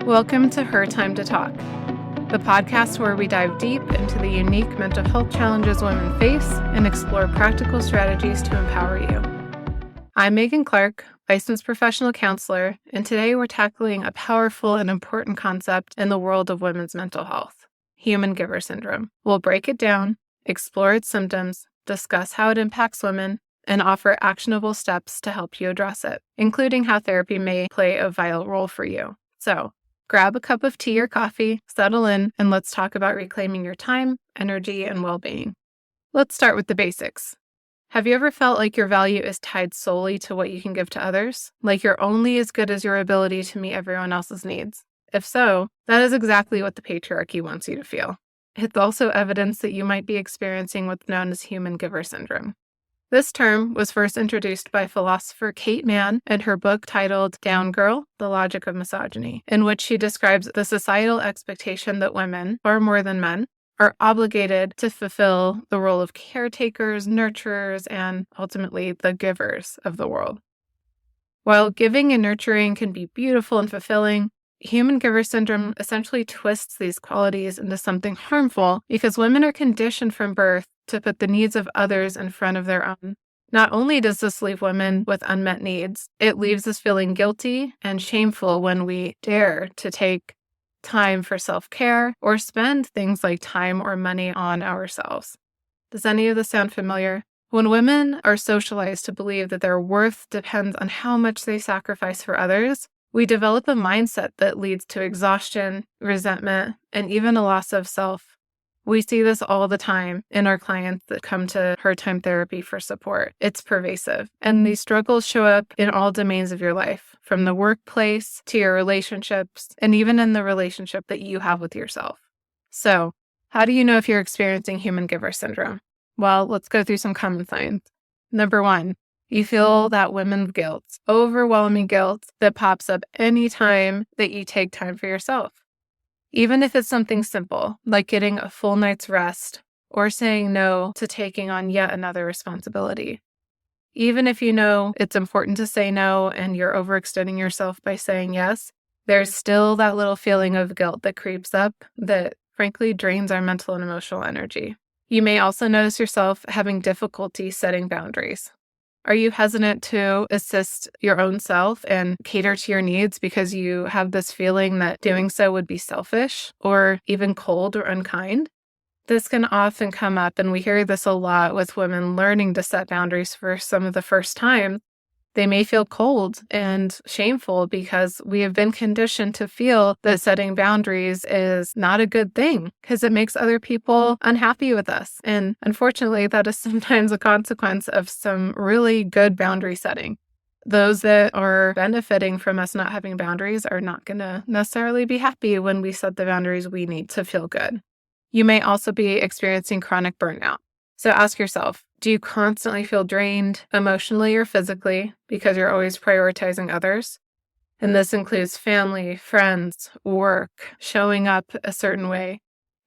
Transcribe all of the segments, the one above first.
Welcome to Her Time to Talk, the podcast where we dive deep into the unique mental health challenges women face and explore practical strategies to empower you. I'm Meagan Clark, licensed professional counselor, and today we're tackling a powerful and important concept in the world of women's mental health, human giver syndrome. We'll break it down, explore its symptoms, discuss how it impacts women, and offer actionable steps to help you address it, including how therapy may play a vital role for you. So, grab a cup of tea or coffee, settle in, and let's talk about reclaiming your time, energy, and well-being. Let's start with the basics. Have you ever felt like your value is tied solely to what you can give to others? Like you're only as good as your ability to meet everyone else's needs? If so, that is exactly what the patriarchy wants you to feel. It's also evidence that you might be experiencing what's known as human giver syndrome. This term was first introduced by philosopher Kate Manne in her book titled Down Girl, The Logic of Misogyny, in which she describes the societal expectation that women, far more than men, are obligated to fulfill the role of caretakers, nurturers, and ultimately the givers of the world. While giving and nurturing can be beautiful and fulfilling, human giver syndrome essentially twists these qualities into something harmful because women are conditioned from birth to put the needs of others in front of their own. Not only does this leave women with unmet needs, it leaves us feeling guilty and shameful when we dare to take time for self-care or spend things like time or money on ourselves. Does any of this sound familiar? When women are socialized to believe that their worth depends on how much they sacrifice for others, we develop a mindset that leads to exhaustion, resentment, and even a loss of self. We see this all the time in our clients that come to Her Time Therapy for support. It's pervasive. And these struggles show up in all domains of your life, from the workplace to your relationships, and even in the relationship that you have with yourself. So, how do you know if you're experiencing human giver syndrome? Well, let's go through some common signs. Number 1, you feel that women's guilt, overwhelming guilt that pops up anytime that you take time for yourself. Even if it's something simple, like getting a full night's rest or saying no to taking on yet another responsibility. Even if you know it's important to say no and you're overextending yourself by saying yes, there's still that little feeling of guilt that creeps up that frankly drains our mental and emotional energy. You may also notice yourself having difficulty setting boundaries. Are you hesitant to assist your own self and cater to your needs because you have this feeling that doing so would be selfish or even cold or unkind? This can often come up, and we hear this a lot with women learning to set boundaries for some of the first time. They may feel cold and shameful because we have been conditioned to feel that setting boundaries is not a good thing because it makes other people unhappy with us. And unfortunately, that is sometimes a consequence of some really good boundary setting. Those that are benefiting from us not having boundaries are not going to necessarily be happy when we set the boundaries we need to feel good. You may also be experiencing chronic burnout. So ask yourself, do you constantly feel drained emotionally or physically because you're always prioritizing others? And this includes family, friends, work, showing up a certain way.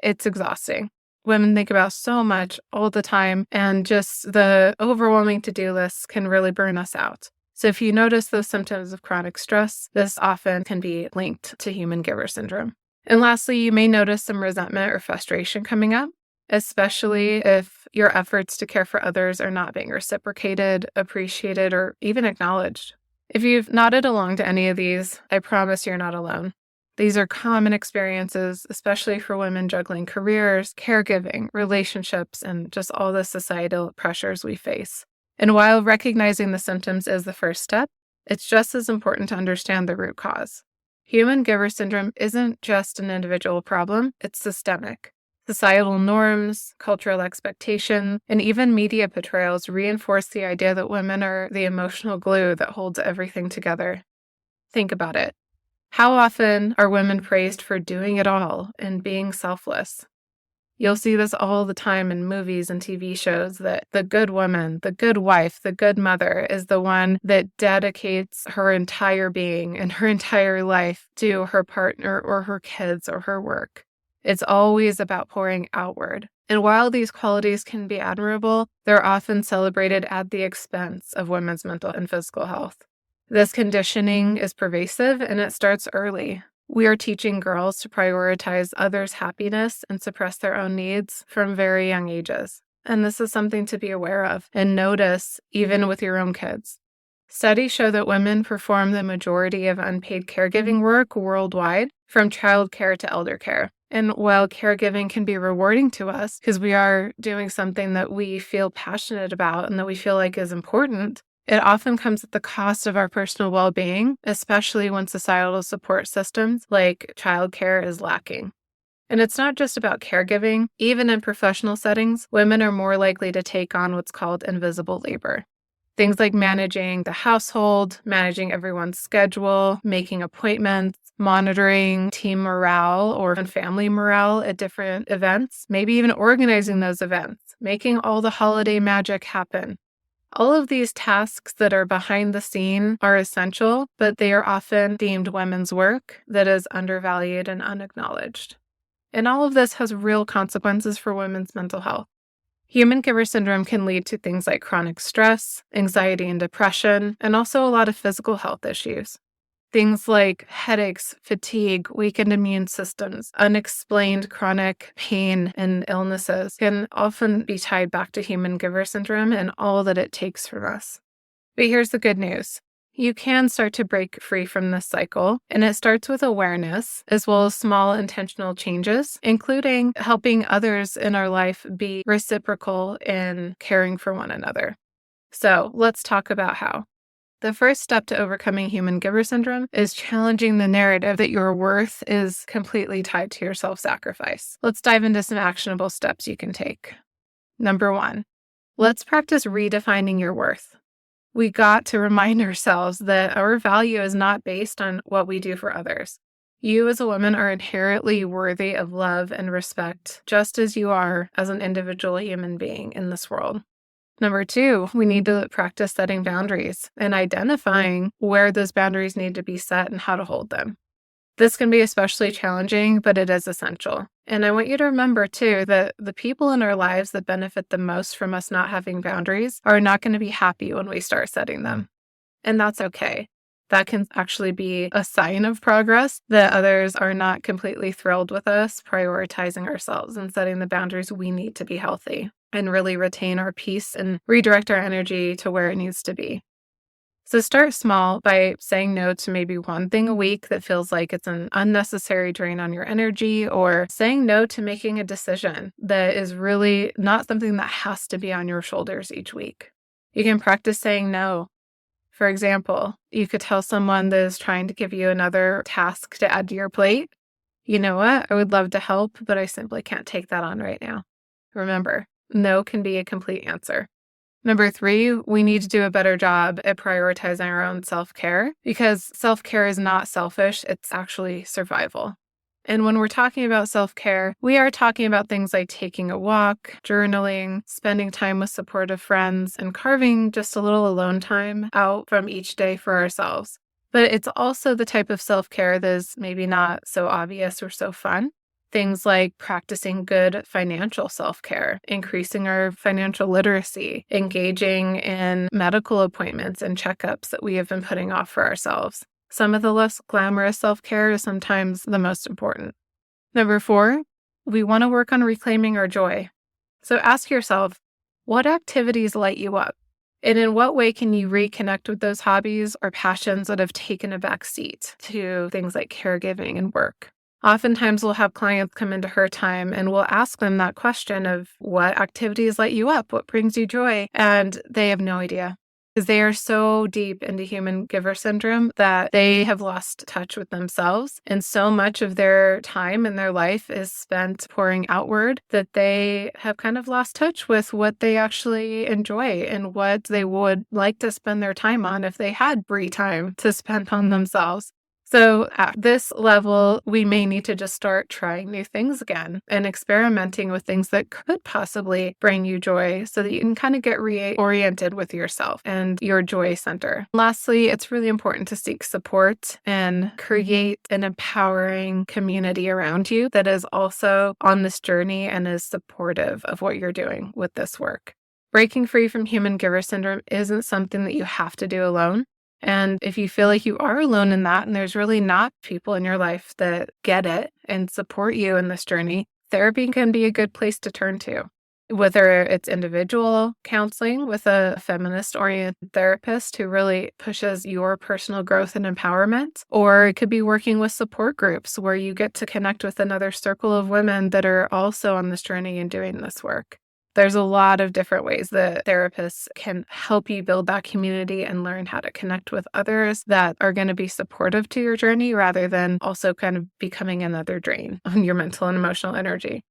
It's exhausting. Women think about so much all the time, and just the overwhelming to-do list can really burn us out. So if you notice those symptoms of chronic stress, this often can be linked to human giver syndrome. And lastly, you may notice some resentment or frustration coming up, especially if your efforts to care for others are not being reciprocated, appreciated, or even acknowledged. If you've nodded along to any of these, I promise you're not alone. These are common experiences, especially for women juggling careers, caregiving, relationships, and just all the societal pressures we face. And while recognizing the symptoms is the first step, it's just as important to understand the root cause. Human giver syndrome isn't just an individual problem, it's systemic. Societal norms, cultural expectations, and even media portrayals reinforce the idea that women are the emotional glue that holds everything together. Think about it. How often are women praised for doing it all and being selfless? You'll see this all the time in movies and TV shows that the good woman, the good wife, the good mother is the one that dedicates her entire being and her entire life to her partner or her kids or her work. It's always about pouring outward. And while these qualities can be admirable, they're often celebrated at the expense of women's mental and physical health. This conditioning is pervasive and it starts early. We are teaching girls to prioritize others' happiness and suppress their own needs from very young ages. And this is something to be aware of and notice even with your own kids. Studies show that women perform the majority of unpaid caregiving work worldwide, from childcare to elder care. And while caregiving can be rewarding to us because we are doing something that we feel passionate about and that we feel like is important, it often comes at the cost of our personal well-being, especially when societal support systems like childcare is lacking. And it's not just about caregiving. Even in professional settings, women are more likely to take on what's called invisible labor. Things like managing the household, managing everyone's schedule, making appointments, monitoring team morale or family morale at different events, maybe even organizing those events, making all the holiday magic happen. All of these tasks that are behind the scene are essential, but they are often deemed women's work that is undervalued and unacknowledged. And all of this has real consequences for women's mental health. Human giver syndrome can lead to things like chronic stress, anxiety and depression, and also a lot of physical health issues. Things like headaches, fatigue, weakened immune systems, unexplained chronic pain and illnesses can often be tied back to human giver syndrome and all that it takes from us. But here's the good news. You can start to break free from this cycle, and it starts with awareness as well as small intentional changes, including helping others in our life be reciprocal in caring for one another. So let's talk about how. The first step to overcoming human giver syndrome is challenging the narrative that your worth is completely tied to your self-sacrifice. Let's dive into some actionable steps you can take. Number 1, let's practice redefining your worth. We got to remind ourselves that our value is not based on what we do for others. You as a woman are inherently worthy of love and respect, just as you are as an individual human being in this world. Number 2, we need to practice setting boundaries and identifying where those boundaries need to be set and how to hold them. This can be especially challenging, but it is essential. And I want you to remember, too, that the people in our lives that benefit the most from us not having boundaries are not going to be happy when we start setting them. And that's okay. That can actually be a sign of progress that others are not completely thrilled with us prioritizing ourselves and setting the boundaries we need to be healthy and really retain our peace and redirect our energy to where it needs to be. So start small by saying no to maybe one thing a week that feels like it's an unnecessary drain on your energy, or saying no to making a decision that is really not something that has to be on your shoulders each week. You can practice saying no. For example, you could tell someone that is trying to give you another task to add to your plate, you know what, I would love to help, but I simply can't take that on right now. Remember, no can be a complete answer. Number 3, we need to do a better job at prioritizing our own self-care, because self-care is not selfish, it's actually survival. And when we're talking about self-care, we are talking about things like taking a walk, journaling, spending time with supportive friends, and carving just a little alone time out from each day for ourselves. But it's also the type of self-care that is maybe not so obvious or so fun. Things like practicing good financial self-care, increasing our financial literacy, engaging in medical appointments and checkups that we have been putting off for ourselves. Some of the less glamorous self-care is sometimes the most important. Number 4, we want to work on reclaiming our joy. So ask yourself, what activities light you up? And in what way can you reconnect with those hobbies or passions that have taken a back seat to things like caregiving and work? Oftentimes we'll have clients come into her time and we'll ask them that question of what activities light you up, what brings you joy, and they have no idea. Because they are so deep into human giver syndrome that they have lost touch with themselves. And so much of their time in their life is spent pouring outward that they have kind of lost touch with what they actually enjoy and what they would like to spend their time on if they had free time to spend on themselves. So at this level, we may need to just start trying new things again and experimenting with things that could possibly bring you joy so that you can kind of get reoriented with yourself and your joy center. Lastly, it's really important to seek support and create an empowering community around you that is also on this journey and is supportive of what you're doing with this work. Breaking free from human giver syndrome isn't something that you have to do alone. And if you feel like you are alone in that, and there's really not people in your life that get it and support you in this journey, therapy can be a good place to turn to. Whether it's individual counseling with a feminist-oriented therapist who really pushes your personal growth and empowerment, or it could be working with support groups where you get to connect with another circle of women that are also on this journey and doing this work. There's a lot of different ways that therapists can help you build that community and learn how to connect with others that are going to be supportive to your journey rather than also kind of becoming another drain on your mental and emotional energy.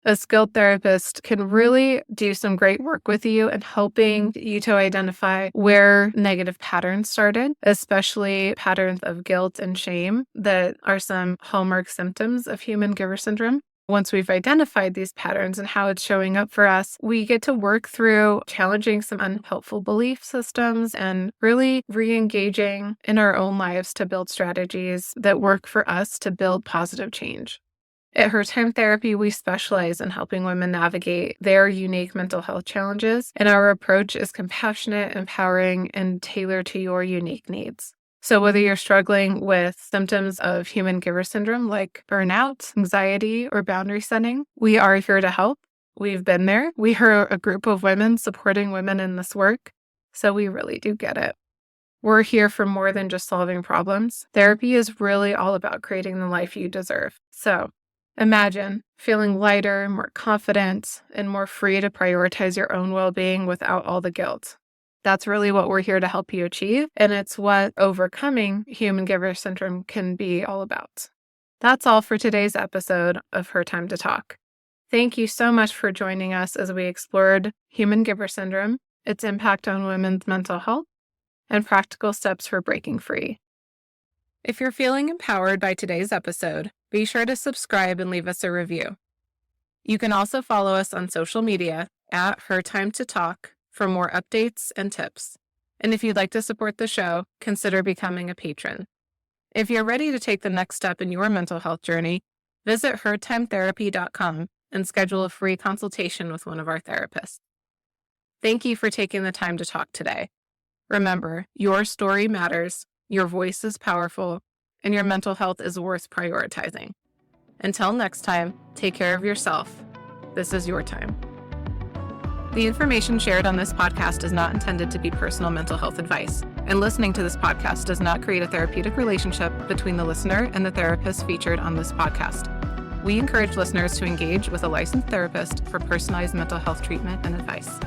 A skilled therapist can really do some great work with you and helping you to identify where negative patterns started, especially patterns of guilt and shame that are some hallmark symptoms of human giver syndrome. Once we've identified these patterns and how it's showing up for us, we get to work through challenging some unhelpful belief systems and really re-engaging in our own lives to build strategies that work for us to build positive change. At Her Time Therapy, we specialize in helping women navigate their unique mental health challenges, and our approach is compassionate, empowering, and tailored to your unique needs. So whether you're struggling with symptoms of human giver syndrome like burnout, anxiety, or boundary setting, we are here to help. We've been there. We are a group of women supporting women in this work, so we really do get it. We're here for more than just solving problems. Therapy is really all about creating the life you deserve. So imagine feeling lighter, more confident, and more free to prioritize your own well-being without all the guilt. That's really what we're here to help you achieve, and it's what overcoming human giver syndrome can be all about. That's all for today's episode of Her Time to Talk. Thank you so much for joining us as we explored human giver syndrome, its impact on women's mental health, and practical steps for breaking free. If you're feeling empowered by today's episode, be sure to subscribe and leave us a review. You can also follow us on social media at Her Time to Talk for more updates and tips. And if you'd like to support the show, consider becoming a patron. If you're ready to take the next step in your mental health journey, visit hertimetherapy.com and schedule a free consultation with one of our therapists. Thank you for taking the time to talk today. Remember, your story matters, your voice is powerful, and your mental health is worth prioritizing. Until next time, take care of yourself. This is your time. The information shared on this podcast is not intended to be personal mental health advice, and listening to this podcast does not create a therapeutic relationship between the listener and the therapist featured on this podcast. We encourage listeners to engage with a licensed therapist for personalized mental health treatment and advice.